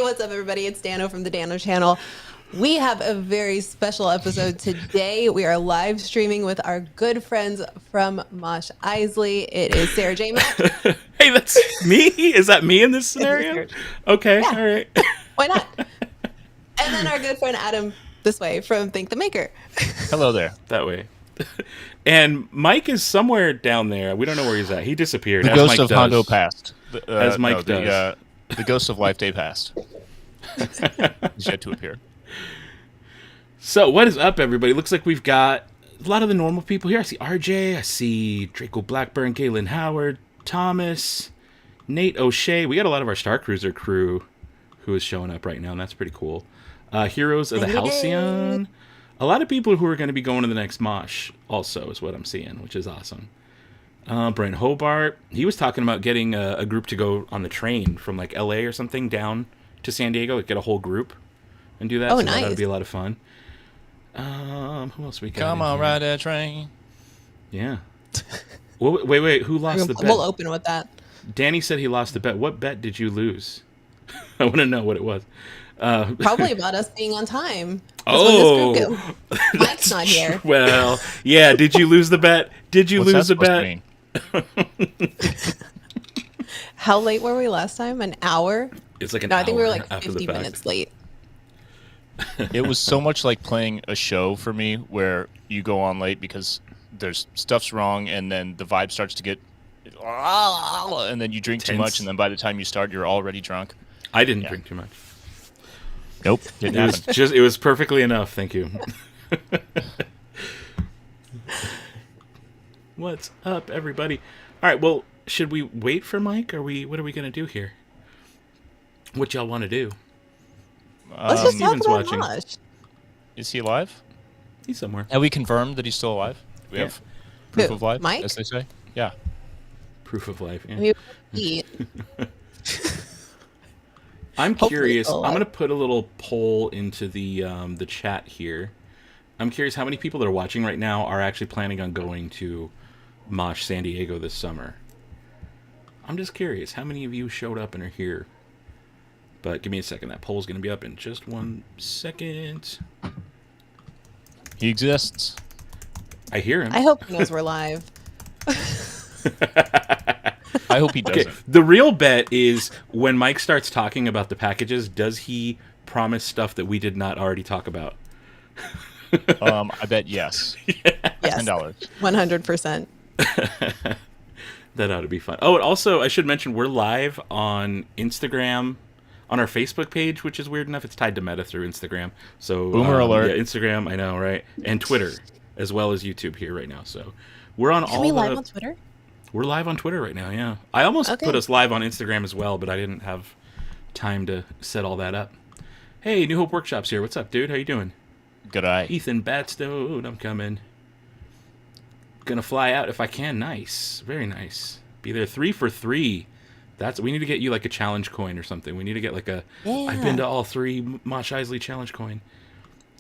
what's up, everybody? It's Dano from the Dano channel. We have a very special episode today. We are live streaming with our good friends from Mosh Eisley. It is Sarah J. Mack. Hey, that's me? Is that me in this scenario? Okay, yeah. All right. Why not? And then our good friend Adam this way from Think the Maker. Hello there. That way. And Mike is somewhere down there. We don't know where he's at. He disappeared. The ghost of Hondo passed. As Mike does. The ghost of Life Day passed. He's yet to appear. So, what is up, everybody? Looks like we've got a lot of the normal people here. I see RJ. I see Draco Blackburn, Galen Howard, Thomas, Nate O'Shea. We got a lot of our Star Cruiser crew who is showing up right now, and that's pretty cool. Heroes of the Halcyon. A lot of people who are going to be going to the next Mosh also is what I'm seeing, which is awesome. Brent Hobart, he was talking about getting a group to go on the train from like LA or something down to San Diego, like get a whole group and do that. Oh, so nice. That would be a lot of fun. Who else we got? Come on, ride that train. Yeah. Well, wait. Who lost the bet? We'll open with that. Danny said he lost the bet. What bet did you lose? I want to know what it was. Probably about us being on time. Oh, Mike's not here. Well, yeah. Did you lose the bet? Did you lose the bet? How late were we last time? An hour? It's like an hour. I think we were like 50 minutes late. It was so much like playing a show for me where you go on late because there's stuff's wrong and then the vibe starts to get and then you drink too much and then by the time you start you're already drunk. I didn't drink too much. Nope, didn't happen. It was perfectly enough, thank you. What's up, everybody? All right, well, should we wait for Mike? What are we going to do here? What y'all want to do? Let's just talk about watching. Mosh. Is he alive? He's somewhere. Have we confirmed that he's still alive? We have proof of life, Mike? as they say? Yeah. Proof of life, yeah. I'm Hopefully curious. still I'm going to put a little poll into the chat here. I'm curious how many people that are watching right now are actually planning on going to Mosh San Diego this summer. I'm just curious. How many of you showed up and are here? But give me a second. That poll's going to be up in just 1 second. He exists. I hear him. I hope he knows we're live. I hope he doesn't. Okay, the real bet is when Mike starts talking about the packages, does he promise stuff that we did not already talk about? I bet yes. Yes. $10. 100%. That ought to be fun. Oh, and also, I should mention, we're live on Instagram, on our Facebook page, which is weird enough. It's tied to Meta through Instagram. So Boomer alert. Yeah, Instagram, I know, right? And Twitter, as well as YouTube here right now. So we're on Are we live on Twitter? We're live on Twitter right now, yeah. I almost put us live on Instagram as well, but I didn't have time to set all that up. Hey, New Hope Workshop's here. What's up, dude? How you doing? Good eye. Ethan Batstone, I'm coming. Gonna fly out if I can. Nice. Very nice. Be there 3 for 3. We need to get you like a challenge coin or something. We need to get like I've been to all 3 Mosh Eisley challenge coin.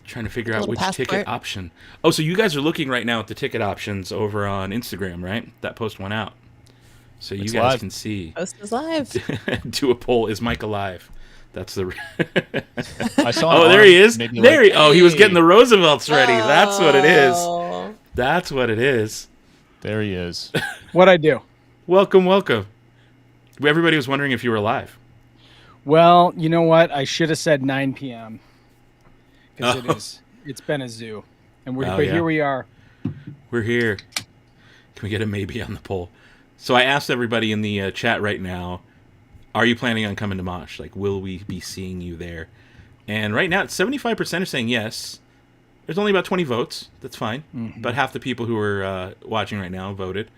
Trying to figure out which ticket option. Oh, so you guys are looking right now at the ticket options over on Instagram, right? That post went out. So you guys can see. Post is live. Do a poll. Is Mike alive? That's the... I saw there he is. He was getting the Roosevelts ready. That's what it is. That's what it is. There he is. What'd I do? Welcome. Everybody was wondering if you were alive. Well, you know what? I should have said 9 p.m. Because it's been a zoo. And here we are. We're here. Can we get a maybe on the poll? So I asked everybody in the chat right now, are you planning on coming to Mosh? Like, will we be seeing you there? And right now, 75% are saying yes. There's only about 20 votes. That's fine. Mm-hmm. But half the people who are watching right now voted.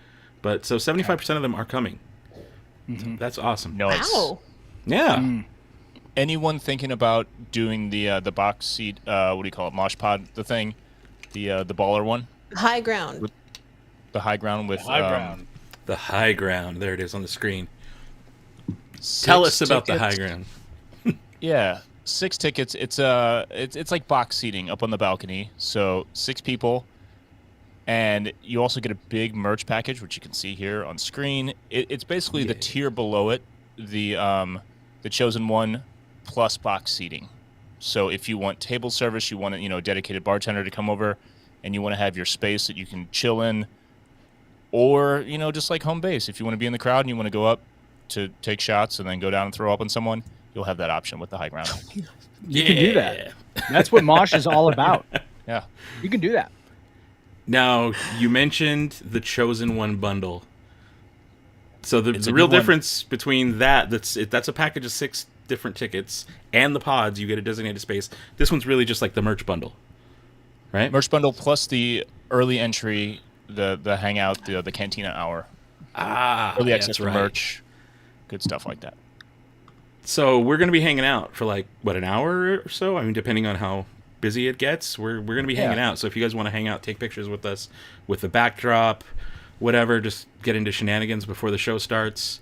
But so 75% of them are coming. Mm-hmm. That's awesome. Wow. Yeah. Mm. Anyone thinking about doing the box seat? What do you call it? Mosh pod, the thing, the baller one. High ground. The high ground with the high ground. There it is on the screen. Tell us about the high ground. Yeah, 6 tickets. It's like box seating up on the balcony. So 6 people, and you also get a big merch package, which you can see here on screen. It's basically the tier below it. The Chosen One plus box seating. So if you want table service, you want a dedicated bartender to come over, and you want to have your space that you can chill in, or just like home base, if you want to be in the crowd and you want to go up to take shots and then go down and throw up on someone, you'll have that option with the high ground. You can do that. That's what Mosh is all about. Yeah, you can do that. Now, you mentioned the Chosen One bundle. So the real difference between that's a package of 6 different tickets and the pods, you get a designated space. This one's really just like the merch bundle, right? Merch bundle plus the early entry, the hangout, the cantina hour. Early access to merch, good stuff like that. So we're going to be hanging out for like, an hour or so? I mean, depending on how busy it gets, we're going to be hanging out. So if you guys want to hang out, take pictures with us with the backdrop, whatever, just get into shenanigans before the show starts.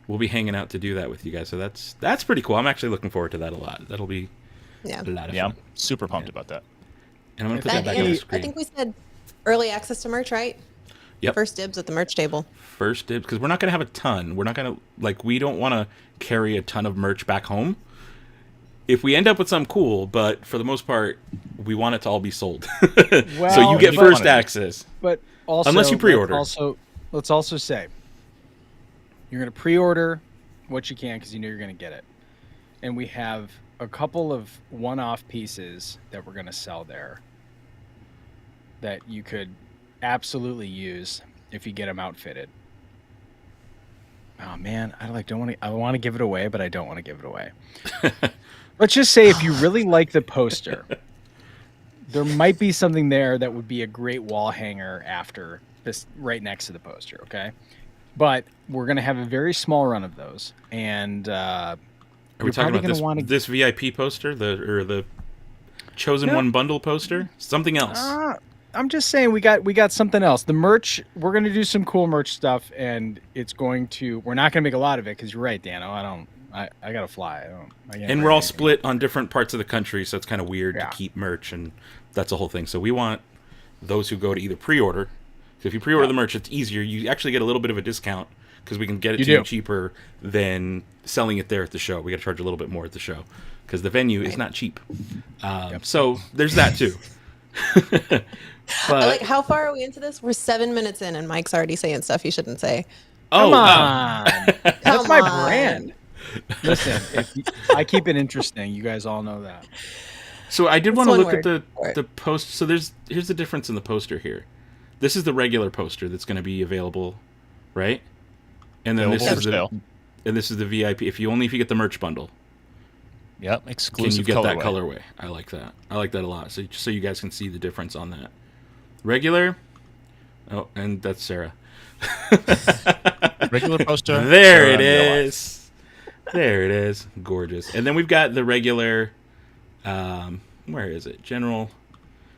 We'll be hanging out to do that with you guys. So that's pretty cool. I'm actually looking forward to that a lot. That'll be a lot of fun. I'm super pumped about that. And I'm going to put that back on the screen. I think we said early access to merch, right? Yep. First dibs at the merch table. First dibs, because we're not going to have a ton. We're not going to, we don't want to carry a ton of merch back home. If we end up with something cool, but for the most part, we want it to all be sold. So you get first access. But also, unless you pre-order. Let's also say, you're going to pre-order what you can because you know you're going to get it. And we have a couple of one-off pieces that we're going to sell there that you could absolutely use if you get them outfitted. Oh man, I want to give it away, but I don't want to give it away. Let's just say if you really like the poster, there might be something there that would be a great wall hanger after this, right next to the poster, okay? But we're going to have a very small run of those, and are we talking about this VIP poster, the Chosen One bundle poster? Something else? I'm just saying we got something else. The merch, we're going to do some cool merch stuff, and we're not going to make a lot of it because you're right, Dano. I got to fly. And we're all split on different parts of the country, so it's kind of weird to keep merch, and that's the whole thing. So we want those who go to either pre-order. So if you pre-order the merch, it's easier. You actually get a little bit of a discount because we can get it to you cheaper than selling it there at the show. We got to charge a little bit more at the show because the venue is not cheap. So there's that too. But, how far are we into this? We're 7 minutes in, and Mike's already saying stuff he shouldn't say. Come on. That's my brand. Listen, I keep it interesting. You guys all know that. So I did want to look at the post. So here's the difference in the poster here. This is the regular poster that's going to be available, right? And then this is the VIP. If you get the merch bundle. Yep, exclusive. Can you get that colorway? I like that. I like that a lot. So just so you guys can see the difference on that. Regular. Oh, and that's Sara. Regular poster. There it is. There it is. Gorgeous. And then we've got the regular. Where is it? General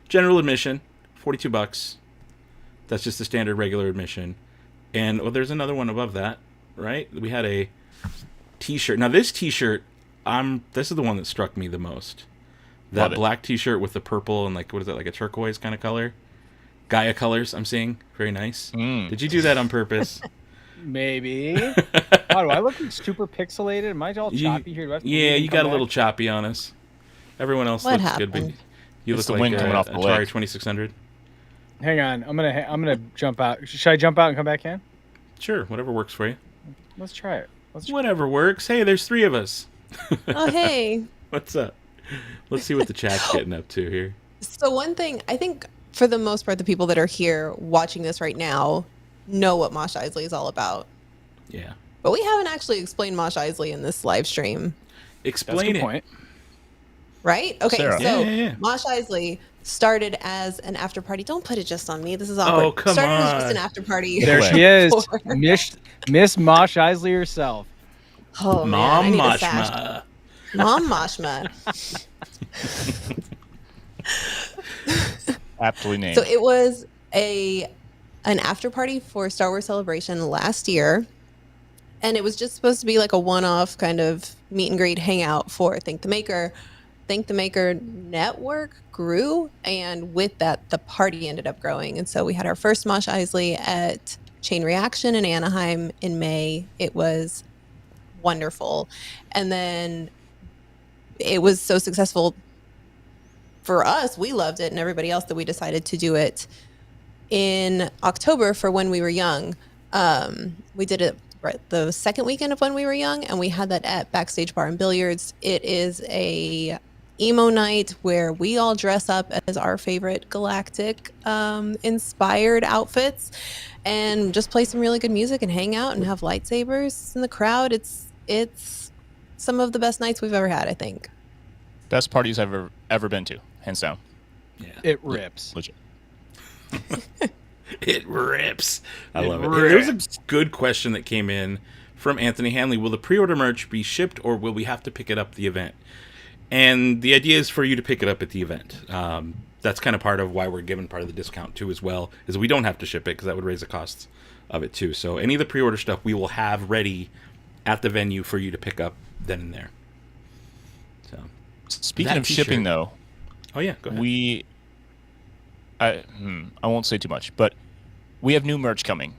admission, $42. That's just the standard regular admission. And there's another one above that, right? We had a T-shirt. Now this T-shirt, this is the one that struck me the most. That black T-shirt with the purple and what is that, like a turquoise kind of color? Gaia colors, I'm seeing. Very nice. Did you do that on purpose? Maybe. How do I look super pixelated? Am I all choppy here? You got a little choppy on us. Everyone else looks good, but you look like Atari 2600. Hang on, I'm gonna jump out. Should I jump out and come back in? Sure, whatever works for you. Let's try it. Whatever works. Hey, there's 3 of us. Oh, hey. What's up? Let's see what the chat's getting up to here. So one thing, I think for the most part, the people that are here watching this right now know what Mosh Eisley is all about. Yeah. But we haven't actually explained Mosh Eisley in this live stream. Explain it. Point. Right? Okay, Sara. so Mosh Eisley started as an after party. Don't put it just on me. This is awkward. Oh, come started on. as just an after party. There she is. Miss Mosh Eisley herself. Oh, Mom man, Moshma. Mom Moshma. Aptly named. So it was an after party for Star Wars Celebration last year. And it was just supposed to be like a one-off kind of meet and greet hangout for Thank the Maker. Thank the Maker network grew, and with that, the party ended up growing. And so we had our first Mosh Eisley at Chain Reaction in Anaheim in May. It was wonderful. And then it was so successful for us. We loved it, and everybody else, that we decided to do it in October for When We Were Young. We did it right the second weekend of When We Were Young, and we had that at Backstage Bar and Billiards. It is a emo night where we all dress up as our favorite galactic inspired outfits and just play some really good music and hang out and have lightsabers in the crowd. It's some of the best nights we've ever had, I think. Best parties I've ever been to, hands down. Yeah. It rips. Legit. It rips. I It love it. And there was rips. a good question that came in from Anthony Hanley. Will the pre-order merch be shipped, or will we have to pick it up at the event? And the idea is for you to pick it up at the event. That's kind of part of why we're giving part of the discount too, as well, is we don't have to ship it because that would raise the costs of it too. So any of the pre-order stuff we will have ready at the venue for you to pick up then and there. So Speaking That of shipping, t-shirt. though, oh yeah, go ahead. I won't say too much, but we have new merch coming,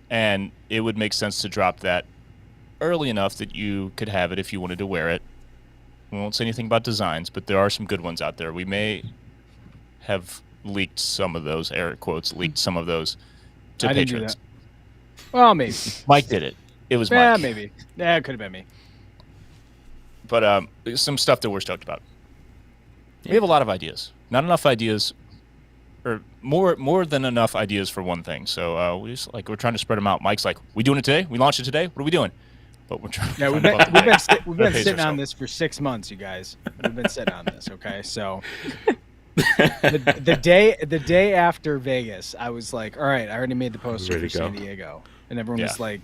and it would make sense to drop that early enough that you could have it if you wanted to wear it. We won't say anything about designs, but there are some good ones out there. We may have leaked some of those, air quotes, leaked some of those to I didn't do patrons. that. Well, maybe. Mike did it. It was Yeah, Mike. maybe. Yeah, it could have been me. But some stuff that we're stoked about. We have a lot of ideas. Not enough ideas, or more than enough ideas for one thing. So we're trying to spread them out. Mike's like, "We doing it today? We launched it today? What are we doing?" But we're trying. Yeah, we've trying to been, buff the we've been pace sitting on ourselves. this for 6 months, you guys. We've been sitting on this, okay? So the day after Vegas, I was like, all right, I already made the poster Ready for to go. San Diego. And everyone Yeah. was like,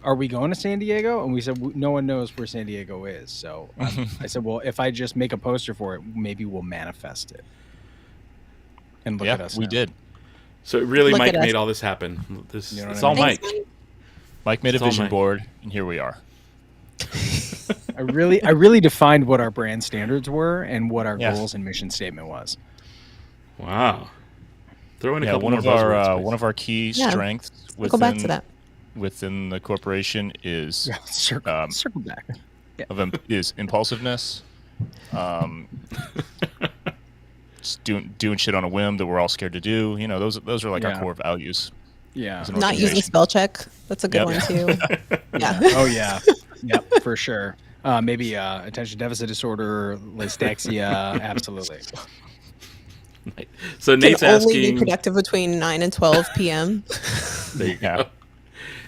are we going to San Diego? And we said, no one knows where San Diego is. So I said, well, if I just make a poster for it, maybe we'll manifest it. And look at us we now. did. So really, Look Mike at us. made all this happen. This You know it's what I all mean? Mike. Thanks, Mike made a It's all vision Mike. board, and here we are. I really defined what our brand standards were and what our Yes. goals and mission statement was. Wow. Throw in a Yeah, couple one more of our buzzwords, please. one of our key Yeah. strengths We'll go back to that. within the corporation is Circle Um, back. is impulsiveness. Just doing shit on a whim that we're all scared to do. You know, those are like our Yeah. core values. Yeah. As an Not using organization. spell check. That's a good Yep. one too. Yeah. Oh yeah, yep, for sure. Maybe attention deficit disorder, dyslexia, absolutely. So Nate's Can only be asking. productive between 9 and 12 p.m. There you Yeah. go.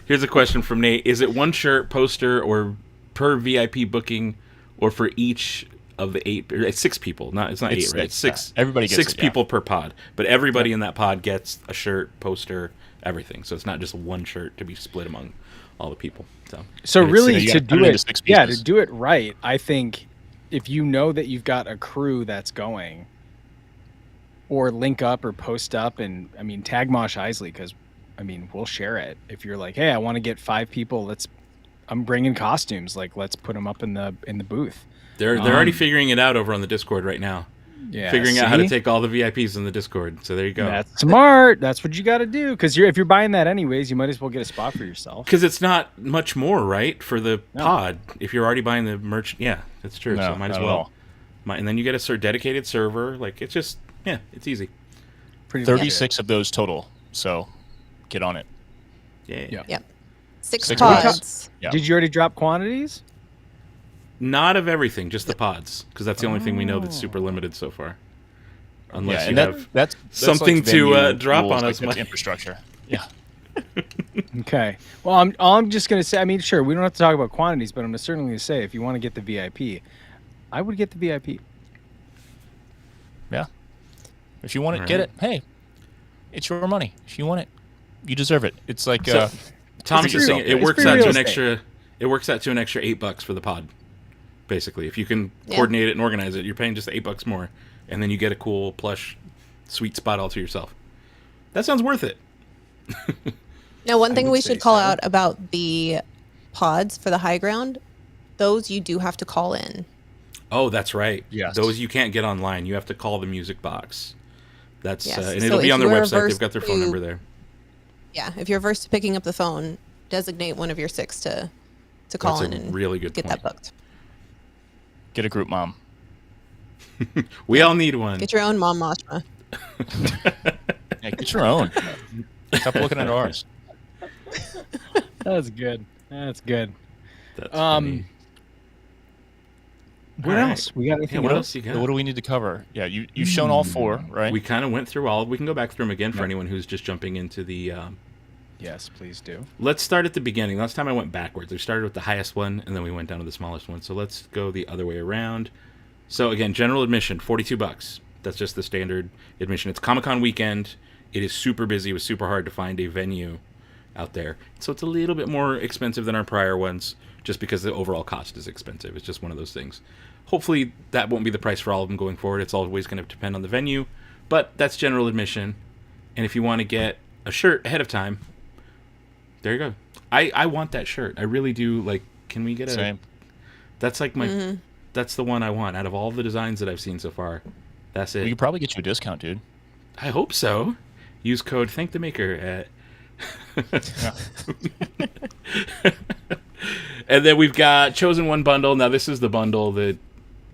Here's a question from Nate: is it one shirt, poster, or per VIP booking, or for each of the 8? It's 6 people. It's not 8, right? It's 6. Everybody gets 6 it, yeah. people per pod, but everybody in that pod gets a shirt, poster, everything. So it's not just one shirt to be split among all the people. So And it's really, six- you to gotta put do it into it, 6 yeah, to pieces. do it right, I think if you know that you've got a crew that's going, or link up or post up, and I mean tag Mosh Eisley, because I mean we'll share it. If you're like, hey, I want to get 5 people, I'm bringing costumes, like let's put them up in the booth. They're already figuring it out over on the Discord right now. Yeah, Figuring out how to see? take all the VIPs in the Discord. So there you go. That's smart. That's what you got to do. Because if you're buying that anyways, you might as well get a spot for yourself. Because it's not much more, right, for the No. pod. If you're already buying the merch, yeah, that's true. No, so might as not at well. all. And then you get a dedicated server. Like it's just, yeah, it's easy. Pretty legit. 36 of those total. So get on it. Yeah. Yeah. Yep. 6 Six pods. Yeah. Did you already drop quantities? Not of everything, just the pods, because that's the only thing we know that's super limited so far. Unless yeah, you and have. that's something like to, venue drop rules, on like us, that's Mike. infrastructure. Yeah. Okay. Well, I'm just gonna say. I mean, sure, we don't have to talk about quantities, but I'm certainly gonna say if you want to get the VIP, I would get the VIP. Yeah. If you want it, All get right. it. Hey, it's your money. If you want it, you deserve it. It's like So, Thomas it's is free- saying it it's works free out real to an estate. extra. It works out to an extra $8 for the pod. Basically, if you can Yeah. coordinate it and organize it, you're paying just $8 more, and then you get a cool plush, sweet spot all to yourself. That sounds worth it. Now, one I thing would we say should call so. out about the pods for the high ground, those you do have to call in. Oh, that's right. Yes. Those you can't get online. You have to call the music box. That's Yes. and So it'll be if on their you're website. They've averse got their phone to- number there. Yeah, if you're averse to picking up the phone, designate one of your 6 to call That's in a and really good get point. that booked. get a group mom. We all need one. Get your own mom Moshma. Yeah, get your own. Stop looking at ours. That's good. That's good. That's funny. What All right. else? We got anything Yeah, what else? else you got? So what do we need to cover? Yeah, you've shown all 4, right? We kind of went through all. We can go back through them again for Yep. anyone who's just jumping into the. Yes, please do. Let's start at the beginning. Last time I went backwards. We started with the highest one, and then we went down to the smallest one. So let's go the other way around. So again, general admission, $42. That's just the standard admission. It's Comic-Con weekend. It is super busy. It was super hard to find a venue out there. So it's a little bit more expensive than our prior ones, just because the overall cost is expensive. It's just one of those things. Hopefully that won't be the price for all of them going forward. It's always going to depend on the venue, but that's general admission. And if you want to get a shirt ahead of time, there you go. I want that shirt. I really do. Like, can we get a... Same. That's like my... That's the one I want. Out of all the designs that I've seen so far, that's it. We could probably get you a discount, dude. I hope so. Use code ThankTheMaker at... And then we've got Chosen One bundle. Now, this is the bundle that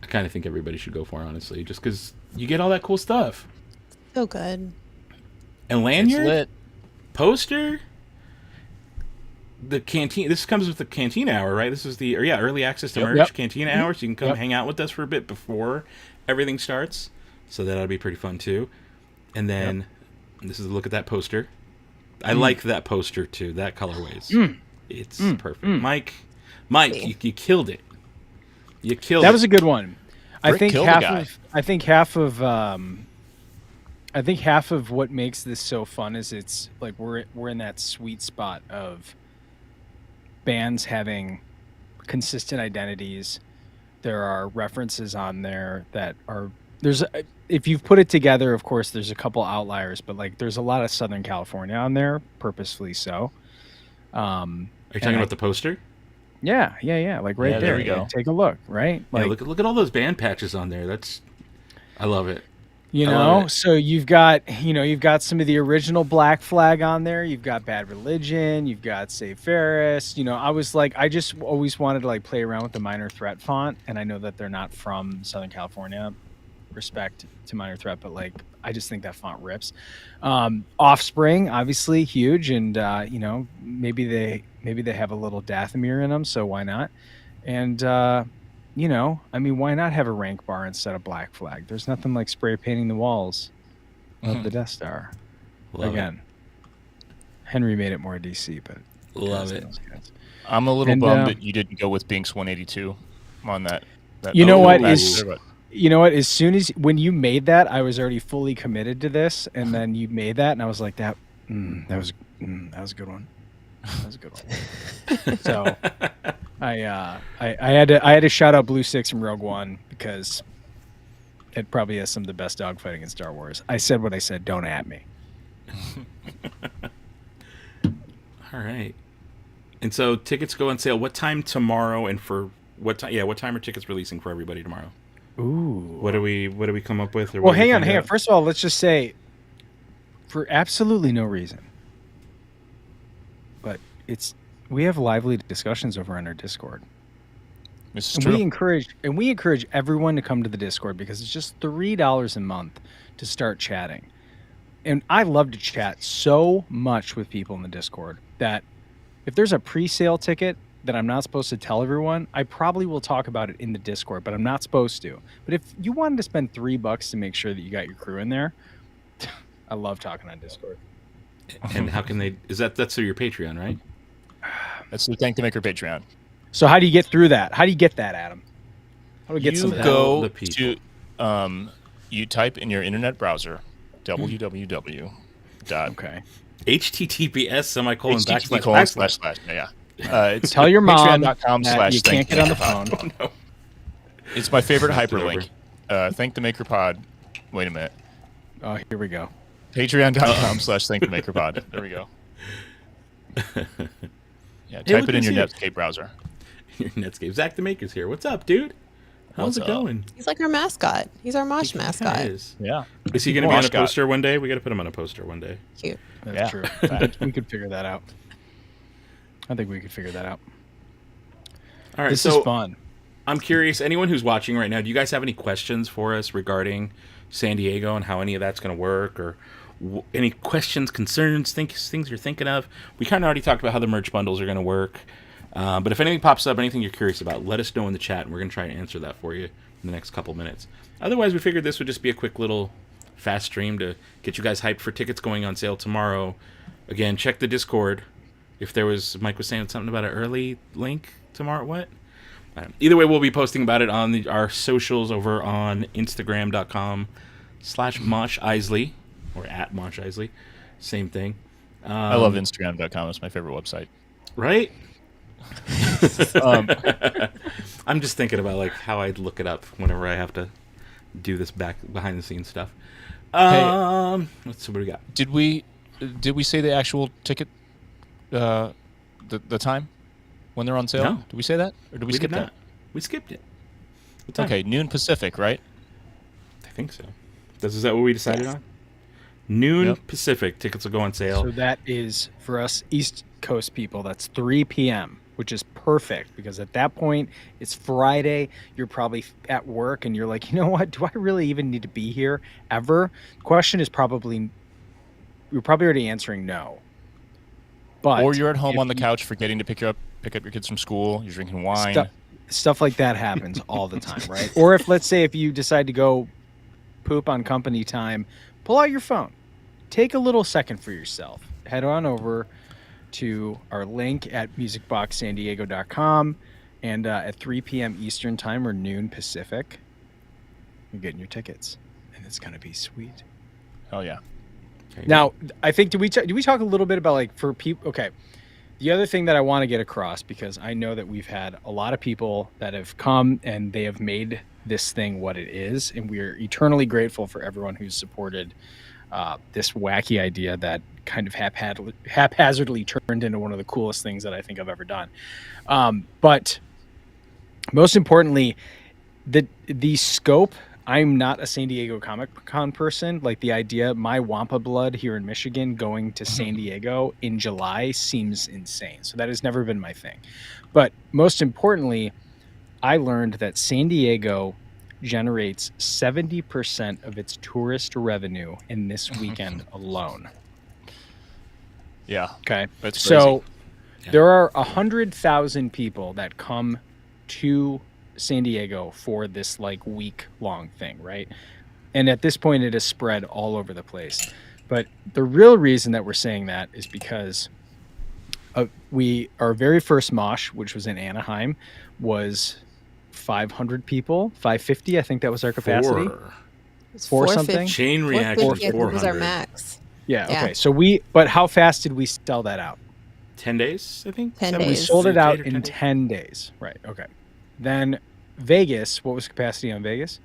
I kind of think everybody should go for, honestly, just because you get all that cool stuff. So good. And It's lanyard, lit. poster, the canteen. This comes with the canteen hour, right? This is the early access to merch canteen hour, so you can come hang out with us for a bit before everything starts. So that'll be pretty fun too. And then this is a look at that poster. I like that poster too. That colorways. It's perfect. Mike, you killed it. You killed it. That was a good one. I Rick think killed the half guy. of I think half of what makes this so fun is it's like we're in that sweet spot of bands having consistent identities. There are references on there that are if you've put it together, of course there's a couple outliers, but like there's a lot of Southern California on there, purposefully so. Are you talking about the poster? Yeah, like right Yeah, there. there we go. Take a look, right? Like, Yeah, look at all those band patches on there. I love it. you I love know, it. so you've got some of the original Black Flag on there. You've got Bad Religion. You've got Save Ferris. I was like, I just always wanted to like play around with the Minor Threat font, and I know that they're not from Southern California. Respect to Minor Threat, but like, I just think that font rips. Offspring, obviously huge, and maybe they have a little Dathomir in them, so why not? And why not have a rank bar instead of Black Flag? There's nothing like spray painting the walls of the Death Star. Love Again, Henry made it more DC, but Love it. I'm a little And, bummed that you didn't go with Binks 182 on that. You know what back is- there, but- You know what? As soon as when you made that, I was already fully committed to this, and then you made that, and I was like, that was a good one. That was a good one. So I had to shout out Blue Six from Rogue One because it probably has some of the best dogfighting in Star Wars. I said what I said. Don't at me. All right. And so tickets go on sale. What time tomorrow? And for what time? Yeah, what time are tickets releasing for everybody tomorrow? Ooh. What do we come up with? Or Well, what do we hang on. find out? First of all, let's just say, for absolutely no reason, but we have lively discussions over on our Discord. This is And true. we encourage everyone to come to the Discord because it's just $3 a month to start chatting. And I love to chat so much with people in the Discord that if there's a pre-sale ticket that I'm not supposed to tell everyone, I probably will talk about it in the Discord, but I'm not supposed to. But if you wanted to spend $3 to make sure that you got your crew in there, I love talking on Discord. And how can they? That's through your Patreon, right? That's the Thank the Maker Patreon. So how do you get through that? How do you get that, Adam? How do we get some You of that? go The people. to, you type in your internet browser, www. Okay. HTTPS:// Yeah. It's Tell your mom patreon.com that you can't get on the phone. Oh, no. It's my favorite Knocked it hyperlink. Thank the Maker Pod. Wait a minute. Oh, here we go. Patreon.com/thankthemakerpod. There we go. Yeah, Hey, type look it in who's your here. Netscape browser. Your Netscape. Zach the Maker's here. What's up, dude? How's What's it up? going? He's like our mascot. He's our Mosh mascot. Is. Yeah. Is he going to be on a Mosh got- poster one day? We got to put him on a poster one day. Cute. That's Yeah. true. We could figure that out. I think we could figure that out. All right. This so is fun. I'm curious, anyone who's watching right now, do you guys have any questions for us regarding San Diego and how any of that's going to work, or any questions, concerns, things you're thinking of? We kind of already talked about how the merch bundles are going to work. But if anything pops up, anything you're curious about, let us know in the chat, and we're going to try and answer that for you in the next couple minutes. Otherwise, we figured this would just be a quick little fast stream to get you guys hyped for tickets going on sale tomorrow. Again, check the Discord. If there was, Mike was saying something about an early link tomorrow. What? Either way, we'll be posting about it on our socials over on Instagram.com/Mosh Eisley, or at Mosh Eisley. Same thing. I love Instagram.com. It's my favorite website. Right? I'm just thinking about like how I'd look it up whenever I have to do this behind the scenes stuff. Let's see what we got. Did we say the actual ticket, the time when they're on sale? No. Did we say that, or did we skip that? We skipped it. Okay, noon Pacific, right? I think so. Is that what we decided on? Noon Pacific. Tickets will go on sale. So that is, for us East Coast people, that's 3 p.m., which is perfect because at that point, it's Friday. You're probably at work and you're like, you know what? Do I really even need to be here ever? Question is probably, you're probably already answering no. But or you're at home on the couch forgetting to pick up your kids from school. You're drinking wine. Stuff like that happens all the time, right? Or if, let's say, if you decide to go poop on company time, pull out your phone. Take a little second for yourself. Head on over to our link at musicboxsandiego.com, and at 3 p.m. Eastern time or noon Pacific, you're getting your tickets, and it's going to be sweet. Oh, yeah. Now, I think, do we talk a little bit about, like, for people? Okay. The other thing that I want to get across, because I know that we've had a lot of people that have come and they have made this thing what it is, and we are eternally grateful for everyone who's supported this wacky idea that kind of haphazardly turned into one of the coolest things that I think I've ever done. But most importantly, the scope. I'm not a San Diego Comic Con person. Like, the idea, my Wampa blood here in Michigan going to San Diego in July seems insane. So that has never been my thing. But most importantly, I learned that San Diego generates 70% of its tourist revenue in this weekend alone. Yeah. Okay. That's so crazy. There are 100,000 people that come to San Diego for this like week long thing, right? And at this point it is spread all over the place. But the real reason that we're saying that is because our very first mosh, which was in Anaheim, was 500 people, 550, I think that was our capacity. Four something. Chain reaction 450 was our 400. max. Yeah, Yeah. okay. So but how fast did we sell that out? 10 days, I think. 10 7 days. We days. sold it 8 out or in 10 days. 10 days. Right, okay. Then Vegas, what was capacity on Vegas?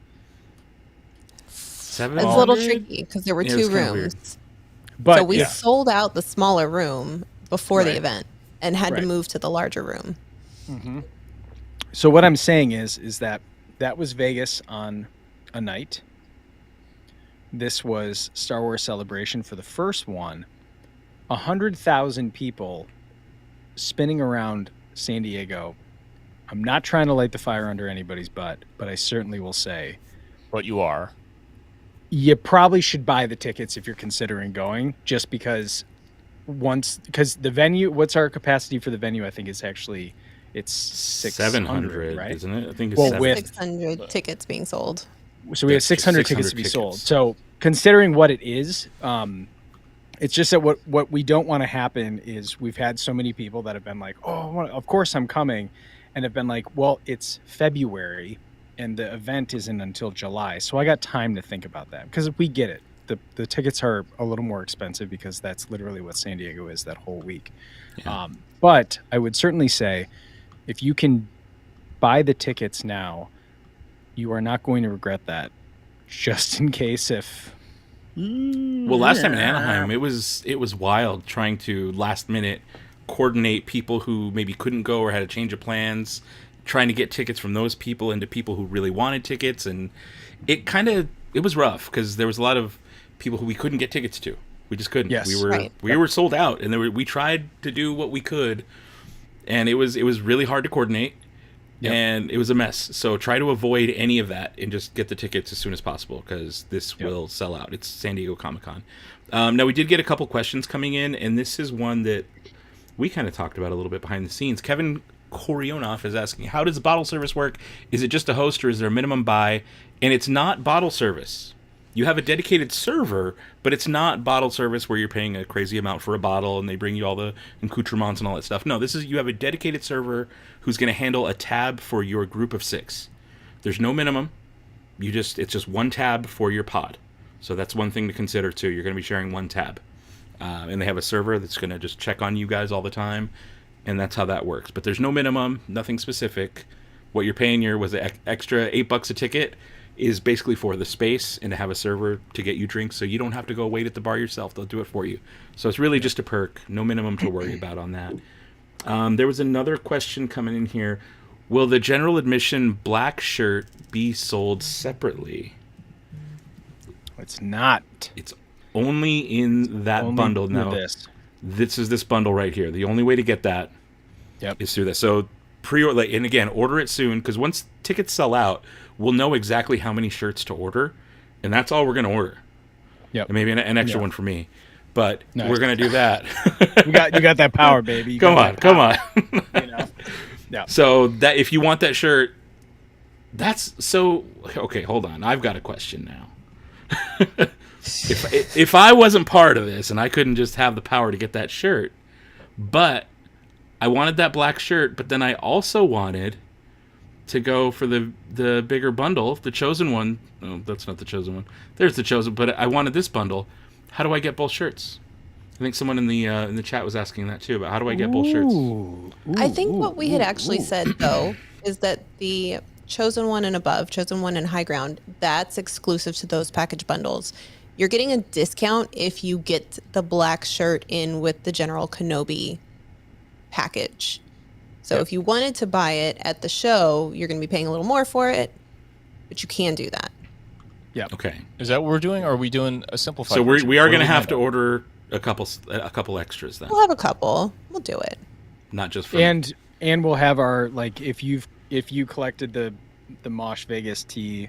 700? It's a little tricky because there were Yeah, it was two kinda rooms. But So we yeah. sold out the smaller room before the Right. event and had Right. to move to the larger room. So what I'm saying is that was Vegas on a night. This was Star Wars Celebration for the first one. 100,000 people spinning around San Diego. I'm not trying to light the fire under anybody's butt, but I certainly will say But you are. you probably should buy the tickets if you're considering going, just because the venue, what's our capacity for the venue? I think it's 600, right? Isn't it? I think it's Well, 700. with- 600 tickets being sold. So we have 600 tickets to be sold. So considering what it is, it's just that what we don't want to happen is we've had so many people that have been like, oh, of course I'm coming, and have been like, well, it's February and the event isn't until July, so I got time to think about that, because we get it. The tickets are a little more expensive because that's literally what San Diego is that whole week. Yeah. But I would certainly say if you can buy the tickets now, you are not going to regret that. Just in case if. Well, last time in Anaheim, it was wild trying to last minute coordinate people who maybe couldn't go or had a change of plans, trying to get tickets from those people into people who really wanted tickets, and it was rough because there was a lot of people who we couldn't get tickets to. We just couldn't. Yes. We were sold out, and we tried to do what we could, and it was really hard to coordinate. Yep. and it was a mess. So try to avoid any of that and just get the tickets as soon as possible because this will sell out. It's San Diego Comic-Con. Now, we did get a couple questions coming in, and this is one that we kind of talked about a little bit behind the scenes. Kevin Korionov is asking, how does bottle service work? Is it just a host or is there a minimum buy? And it's not bottle service. You have a dedicated server, but it's not bottle service where you're paying a crazy amount for a bottle and they bring you all the accoutrements and all that stuff. No, this is, you have a dedicated server who's going to handle a tab for your group of 6. There's no minimum. It's just one tab for your pod. So that's one thing to consider too. You're going to be sharing one tab. And they have a server that's going to just check on you guys all the time. And that's how that works. But there's no minimum, nothing specific. What you're paying was the extra $8 a ticket is basically for the space and to have a server to get you drinks, so you don't have to go wait at the bar yourself. They'll do it for you. So it's really just a perk. No minimum to worry about on that. There was another question coming in here. Will the general admission black shirt be sold separately? It's not. It's only in that bundle now. This is this bundle right here. The only way to get that is through this. So pre-order, and again, order it soon, because once tickets sell out, we'll know exactly how many shirts to order, and that's all we're going to order. Yep. And maybe an extra one for me, but we're going to do that. you got that power, baby. Come on. You know? Yeah. So that if you want that shirt, that's so okay. Hold on, I've got a question now. If I wasn't part of this and I couldn't just have the power to get that shirt, but I wanted that black shirt, but then I also wanted to go for the bigger bundle, the chosen one. Oh, that's not the chosen one. There's the chosen, but I wanted this bundle. How do I get both shirts? I think someone in the chat was asking that too. But how do I get both shirts? I think what we had actually said though is that the chosen one and above, chosen one and high ground, that's exclusive to those package bundles. You're getting a discount if you get the black shirt in with the General Kenobi package. So if you wanted to buy it at the show, you're going to be paying a little more for it, but you can do that. Yeah. Okay. Is that what we're doing, or are we doing a simplified? So version? we are What going to we have to doing? order a couple extras then, We'll have a couple. We'll do it. not just for And we'll have our, like, if you collected the Mosh Vegas tee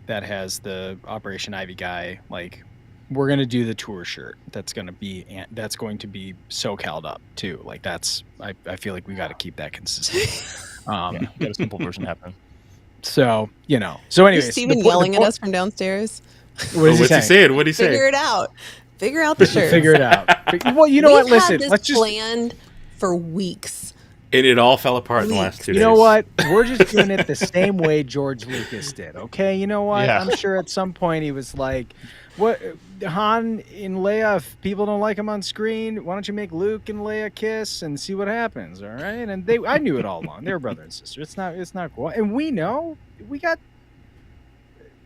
that has the Operation Ivy guy, like, we're gonna do the tour shirt. That's going to be SoCal'd up too. Like, that's I feel like we got to keep that consistent. Get a simple version happen. So So anyways, Is Steven yelling at us from downstairs? What is what's he saying? What did he say? Figure it out. Figure out the shirt. Figure it out. Well, you know what? Listen, Had this let's just. planned for weeks. And it all fell apart in the last 2 days. You know what? We're just doing it the same way George Lucas did. Okay, you know what? Yeah. I'm sure at some point he was like, "What, Han and Leia? If people don't like him on screen, why don't you make Luke and Leia kiss and see what happens?" All right, and I knew it all along. They were brother and sister. It's not cool. And we know we got.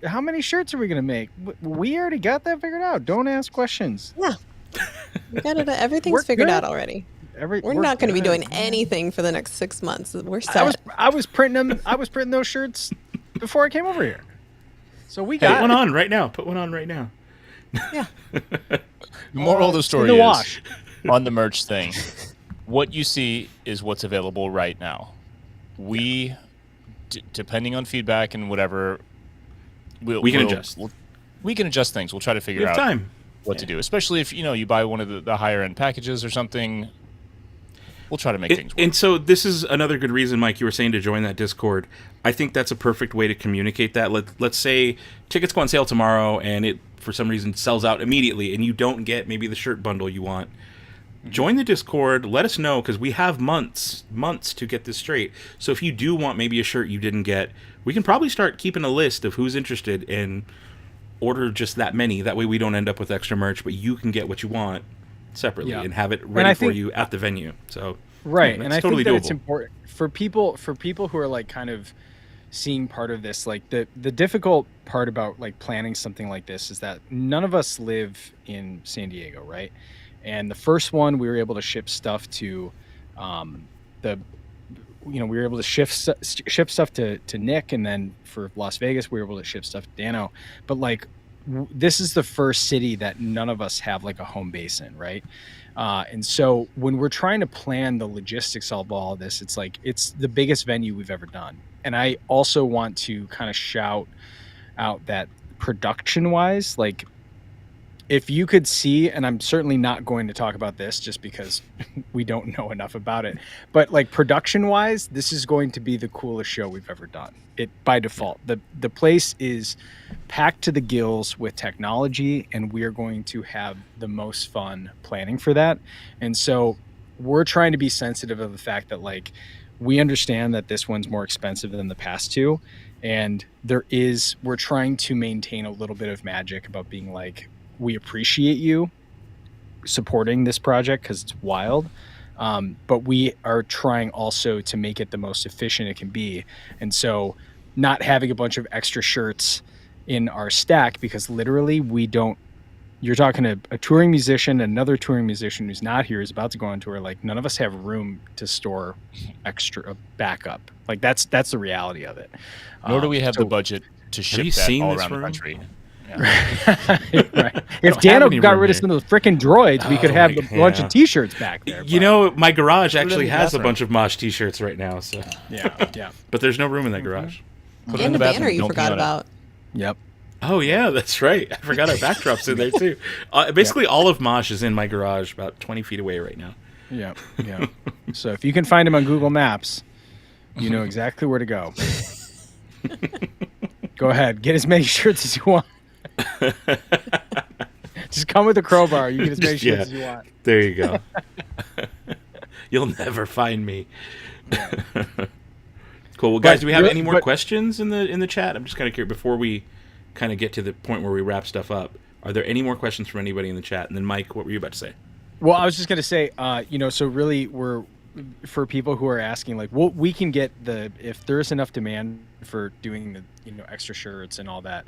How many shirts are we gonna make? We already got that figured out. Don't ask questions. Yeah. We got it. Everything's We're figured good. out already. We're not going to be doing anything for the next 6 months. We're set. I was printing them. I was printing those shirts before I came over here. So we Put got one on right now. Put one on right now. Yeah. The moral of the story in the is wash. on the merch thing. What you see is what's available right now. We, depending on feedback and whatever, We can adjust. We can adjust things. We'll try to We figure have out time. what to do, especially if you buy one of the higher end packages or something. We'll try to make things work. And so this is another good reason, Mike, you were saying to join that Discord. I think that's a perfect way to communicate that. Let's say tickets go on sale tomorrow and it, for some reason, sells out immediately and you don't get maybe the shirt bundle you want. Join the Discord. Let us know, because we have months to get this straight. So if you do want maybe a shirt you didn't get, we can probably start keeping a list of who's interested and order just that many. That way we don't end up with extra merch, but you can get what you want separately and have it ready for you at the venue. So right, yeah, and I totally think that doable. it's important for people who are like kind of seeing part of this. Like the difficult part about like planning something like this is that none of us live in San Diego, right? And the first one we were able to ship stuff to, we were able to ship stuff to Nick, and then for Las Vegas we were able to ship stuff to Dano. But like this is the first city that none of us have like a home base in, right? And so when we're trying to plan the logistics of all of this, it's like it's the biggest venue we've ever done. And I also want to kind of shout out that production wise, like if you could see, and I'm certainly not going to talk about this just because we don't know enough about it, but like production wise, this is going to be the coolest show we've ever done. It by default, the place is packed to the gills with technology, and we're going to have the most fun planning for that. And so we're trying to be sensitive of the fact that like we understand that this one's more expensive than the past two, and we're trying to maintain a little bit of magic about being like, we appreciate you supporting this project because it's wild, but we are trying also to make it the most efficient it can be. And so not having a bunch of extra shirts in our stack, because literally you're talking to a touring musician, another touring musician who's not here is about to go on tour. Like none of us have room to store extra backup. Like that's the reality of it. Nor do we have the budget to ship that all around the country. Yeah. Right. If Dano got rid of some of those freaking droids, we could have a bunch of T-shirts back there. You know, my garage actually has a bunch of Mosh T-shirts right now. So yeah. But there's no room in that garage. Put it in And the the bathroom. banner you Don't forgot pee on it. about. Yep. Oh yeah, that's right. I forgot our backdrops in there too. Basically, all of Mosh is in my garage, about 20 feet away right now. Yeah. So if you can find him on Google Maps, you know exactly where to go. Go ahead, get as many shirts as you want. Just come with a crowbar. You get as many shirts as you want. There you go. You'll never find me. Cool. Well, guys, do we have any more questions in the chat? I'm just kind of curious before we kind of get to the point where we wrap stuff up. Are there any more questions from anybody in the chat? And then, Mike, what were you about to say? Well, I was just going to say, so really for people who are asking, like, we can get if there's enough demand for doing the, extra shirts and all that.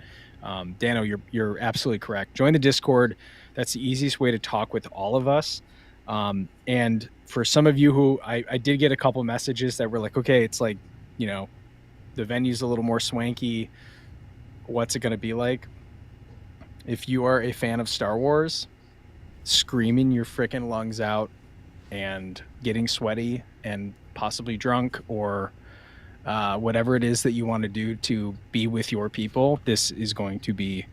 Dano, you're absolutely correct. Join the Discord. That's the easiest way to talk with all of us. And for some of you who I did get a couple messages that were like, okay, it's like, the venue's a little more swanky. What's it going to be like? If you are a fan of Star Wars, screaming your freaking lungs out and getting sweaty and possibly drunk or whatever it is that you want to do to be with your people, this is going to be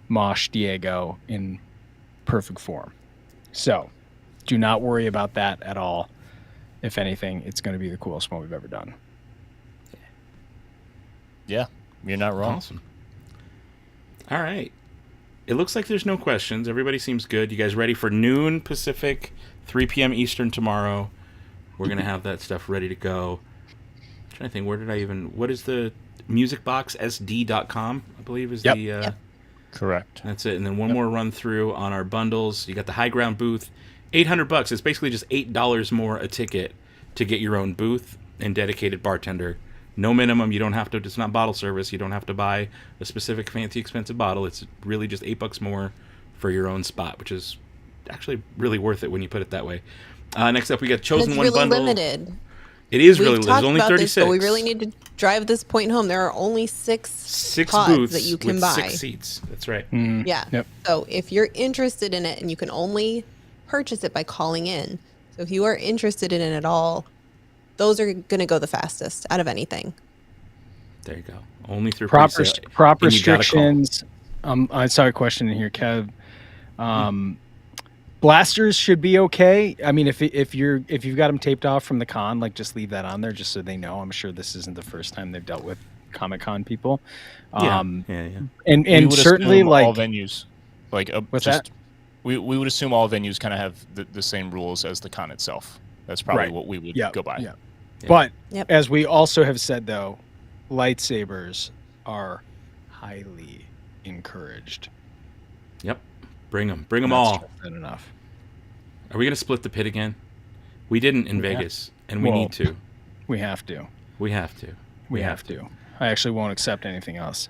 Mosh Diego in perfect form. So do not worry about that at all. If anything, it's going to be the coolest one we've ever done. Yeah, you're not wrong. Awesome. All right. It looks like there's no questions. Everybody seems good. You guys ready for noon Pacific, 3 p.m. Eastern tomorrow? We're going to have that stuff ready to go. I'm trying to think, what is the musicboxsd.com, I believe is Yep. Correct. That's it. And then one more run through on our bundles. You got the high ground booth, $800. It's basically just $8 more a ticket to get your own booth and dedicated bartender. No minimum. You don't have to. It's not bottle service. You don't have to buy a specific fancy expensive bottle. It's really just $8 more for your own spot, which is actually really worth it when you put it that way. Next up, we got chosen one really bundle. Limited. It is We've really limited. There's only 36. This, but we really need to drive this point home. There are only six pods booths that you can with buy. 6 seats. That's right. Yeah. Yep. So if you're interested in it, and you can only purchase it by calling in. So if you are interested in it at all, those are going to go the fastest out of anything. There you go. Only through Proper pre-sale, and you gotta call. restrictions. I saw a question in here, Kev. Blasters should be okay. I mean, if you've got them taped off from the con, like just leave that on there just so they know. I'm sure this isn't the first time they've dealt with Comic-Con people. Yeah. And certainly like all venues, like what's just that? we would assume all venues kind of have the same rules as the con itself. That's probably Right. what we would Yeah, go by. yeah. But Yep. as we also have said, though, lightsabers are highly encouraged. Yep. Bring them. Bring them Not all. stressed that enough. Are we going to split the pit again? We didn't in Vegas, and we Well, need to. We have to. We have to. We have to. I actually won't accept anything else.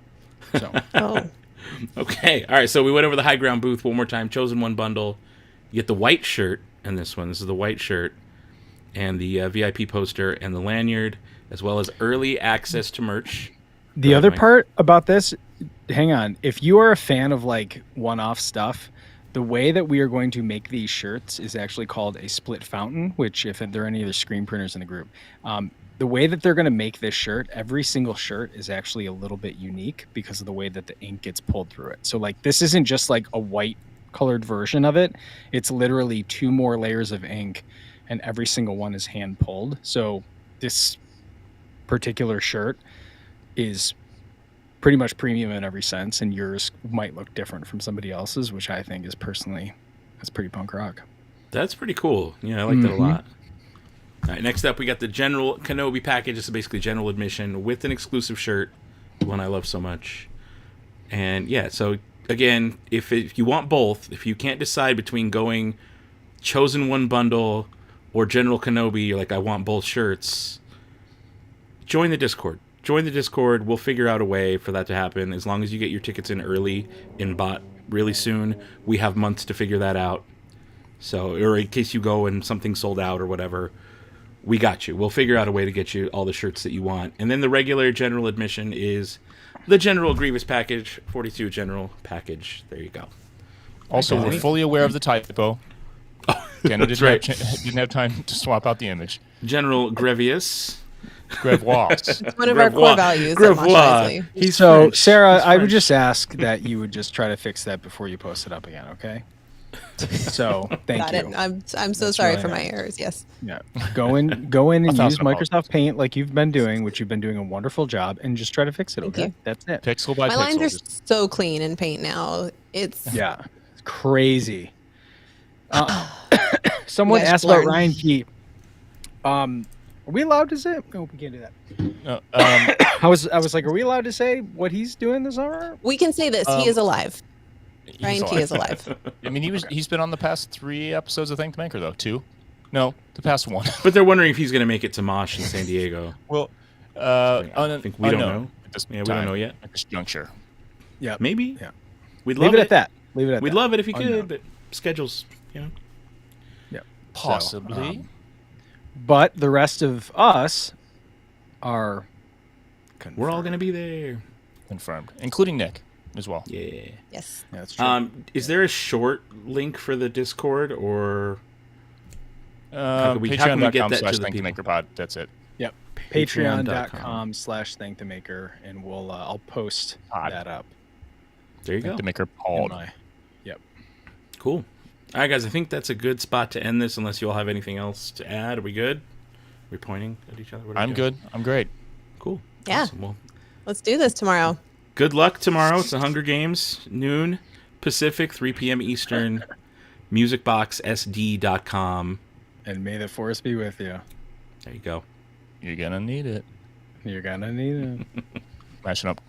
So Oh, Okay. All right. So we went over the high ground booth one more time. Chosen one bundle. You get the white shirt and this one. This is the white shirt and the VIP poster and the lanyard, as well as early access to merch. the Go other ahead, Mike. part about this, hang on. If you are a fan of like one-off stuff, the way that we are going to make these shirts is actually called a split fountain, which if there are any other screen printers in the group, the way that they're going to make this shirt, every single shirt is actually a little bit unique because of the way that the ink gets pulled through it. So like this isn't just like a white colored version of it. It's literally 2 more layers of ink and every single one is hand pulled. So this particular shirt is pretty much premium in every sense, and yours might look different from somebody else's, which I think is personally, that's pretty punk rock. That's pretty cool. Yeah, I like that a lot. All right, next up we got the General Kenobi package. This is basically general admission with an exclusive shirt, the one I love so much. And yeah, so again, if you want both, if you can't decide between going Chosen One bundle or General Kenobi, you're like, I want both shirts, join the Discord. Join the Discord. We'll figure out a way for that to happen. As long as you get your tickets in early and bought really soon, we have months to figure that out. So, or in case you go and something's sold out or whatever, we got you. We'll figure out a way to get you all the shirts that you want. And then the regular general admission is the General Grievous package, 42 General package. There you go. Also, we're fully aware of the typo. Dano That's right. didn't have time to swap out the image. General Grevious. Grevois. It's one of our core values at Mosh Eisley. He's So, French. Sarah, He's I would French. just ask that you would just try to fix that before you post it up again, okay? So, thank Got you. it. I'm so That's sorry really for my nice. errors. Yes. Yeah, go in and use 1,000 Microsoft Paint like you've been doing, which you've been doing a wonderful job, and just try to fix it. Thank Okay, you. that's it. Pixel by My pixel. lines are Just- so clean in Paint now. It's Yeah, it's crazy. Someone You guys asked about learn. Ryan Key. Are we allowed to say? No, we can't do that. no, I was like, are we allowed to say what he's doing this summer? We can say this. He is alive. he's Ryan Key alive. is alive. I mean, he's been on the past 3 episodes of Thank the Maker, though. 2? No, the past 1. But they're wondering if he's going to make it to Mosh in San Diego. Well, I think we don't unknown know. at this Yeah, we don't time, know yet. at this juncture. Yeah, Maybe. Yeah. We'd leave love it at that. Leave it at We'd that. love it if you could, Unknown. but schedules, you know. Yeah, Possibly. but the rest of us are. We're all going to be there. Confirmed, including Nick as well. Yeah. Yes. Yeah, that's true. Is there a short link for the Discord, or how can we get Patreon.com that to the /Thank the Maker Pod. That's it. Yep. patreon.com. Patreon.com/ThankTheMaker, and I'll post Pod. that up. there you Thank go. the Maker in Pod. my- Yep. Cool. All right, guys, I think that's a good spot to end this, unless you all have anything else to add. Are we good? We're pointing at each other. What are we I'm doing? good. I'm great. Cool. Yeah. Awesome. Well, Let's do this tomorrow. good luck tomorrow. It's the Hunger Games, noon Pacific, 3 p.m. Eastern. musicboxsd.com. And may the force be with you. There you go. You're gonna need it. You're gonna need it. Mashing up